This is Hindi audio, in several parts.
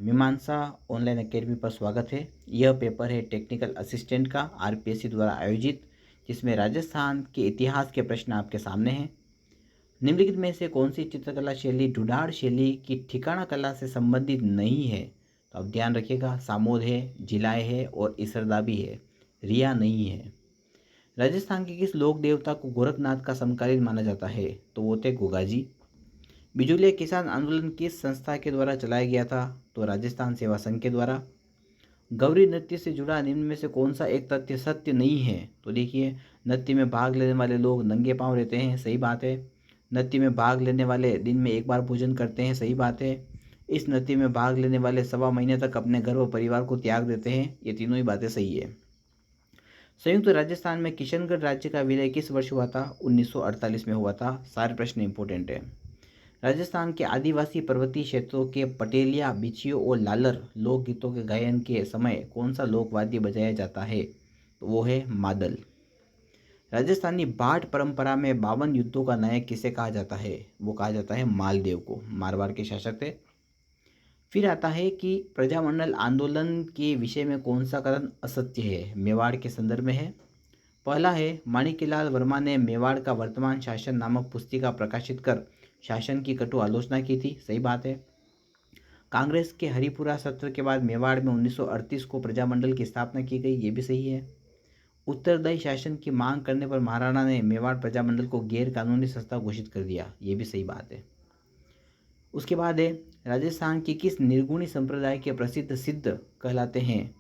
मीमांसा ऑनलाइन एकेडमी पर स्वागत है। यह पेपर है टेक्निकल असिस्टेंट का आरपीएससी द्वारा आयोजित, जिसमें राजस्थान के इतिहास के प्रश्न आपके सामने हैं। निम्नलिखित में से कौन सी चित्रकला शैली ढूढ़ाड़ शैली की ठिकाना कला से संबंधित नहीं है? तो अब ध्यान रखिएगा, सामोद है, जिलाए है और इसरदाबी है, रिया नहीं है। राजस्थान के किस लोक देवता को गोरखनाथ का समकालीन माना जाता है? तो वो थे गोगाजी। बिजुलिया किसान आंदोलन किस संस्था के द्वारा चलाया गया था? तो राजस्थान सेवा संघ के द्वारा। गौरी नृत्य से जुड़ा निम्न में से कौन सा एक तथ्य सत्य नहीं है? तो देखिए, नृत्य में भाग लेने वाले लोग नंगे पांव रहते हैं, सही बात है। नृत्य में भाग लेने वाले दिन में एक बार भोजन करते हैं, सही बात है। इस नृत्य में भाग लेने वाले 1.25 महीने तक अपने घर व परिवार को त्याग देते हैं, ये तीनों ही बातें सही है। संयुक्त राजस्थान में किशनगढ़ राज्य का विलय किस वर्ष हुआ था? 1948 में हुआ था। सारे प्रश्न इंपॉर्टेंट है। राजस्थान के आदिवासी पर्वतीय क्षेत्रों के पटेलिया, बिछियों और लालर लोकगीतों के गायन के समय कौन सा लोकवाद्य बजाया जाता है? तो वो है मादल। राजस्थानी भाट परंपरा में 52 युद्धों का नायक किसे कहा जाता है? वो कहा जाता है मालदेव को, मारवाड़ के शासक थे। फिर आता है कि प्रजामंडल आंदोलन के विषय में कौन सा कथन असत्य है? मेवाड़ के संदर्भ में है। पहला है, माणिक्यलाल वर्मा ने मेवाड़ का वर्तमान शासन नामक पुस्तिका प्रकाशित कर शासन की कटु आलोचना की थी, सही बात है। कांग्रेस के हरिपुरा सत्र के बाद मेवाड़ में 1938 को प्रजामंडल की स्थापना की गई, ये भी सही है। उत्तरदायी शासन की मांग करने पर महाराणा ने मेवाड़ प्रजामंडल को गैर कानूनी संस्था घोषित कर दिया, ये भी सही बात है। उसके बाद है, राजस्थान की किस निर्गुणी संप्रदाय के प्रसिद्ध सिद्ध कहलाते हैं?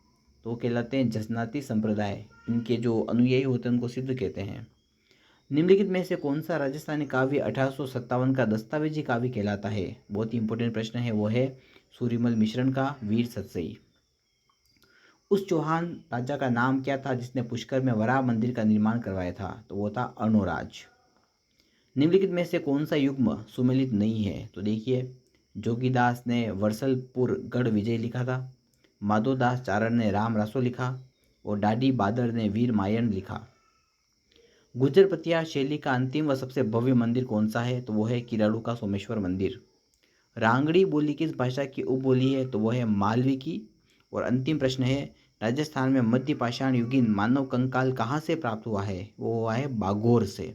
तो कहलाते हैं जसनाती संप्रदाय। इनके जो अनुयायी होते हैं उनको सिद्ध कहते हैं। निम्नलिखित में से कौन सा राजस्थानी काव्य 1857 का दस्तावेजी काव्य कहलाता है? बहुत ही इंपॉर्टेंट प्रश्न है, वो है सूर्यमल मिश्रण का वीर सतसई। उस चौहान राजा का नाम क्या था जिसने पुष्कर में वराह मंदिर का निर्माण करवाया था? तो वो था अर्णोराज। निम्नलिखित में से कौन सा युग्म सुमेलित नहीं है? तो देखिए, जोगीदास ने वर्सलपुर गढ़ विजय लिखा था, माधोदास चारण ने राम रासो लिखा और डाडी बादर ने वीर मायन लिखा। गुजरपतिया शैली का अंतिम व सबसे भव्य मंदिर कौन सा है? तो वो है किराड़ू का सोमेश्वर मंदिर। रांगड़ी बोली किस भाषा की उपबोली है? तो वो है मालवी की। और अंतिम प्रश्न है, राजस्थान में मध्य पाषाण युगीन मानव कंकाल कहाँ से प्राप्त हुआ है? वो हुआ है बागोर से।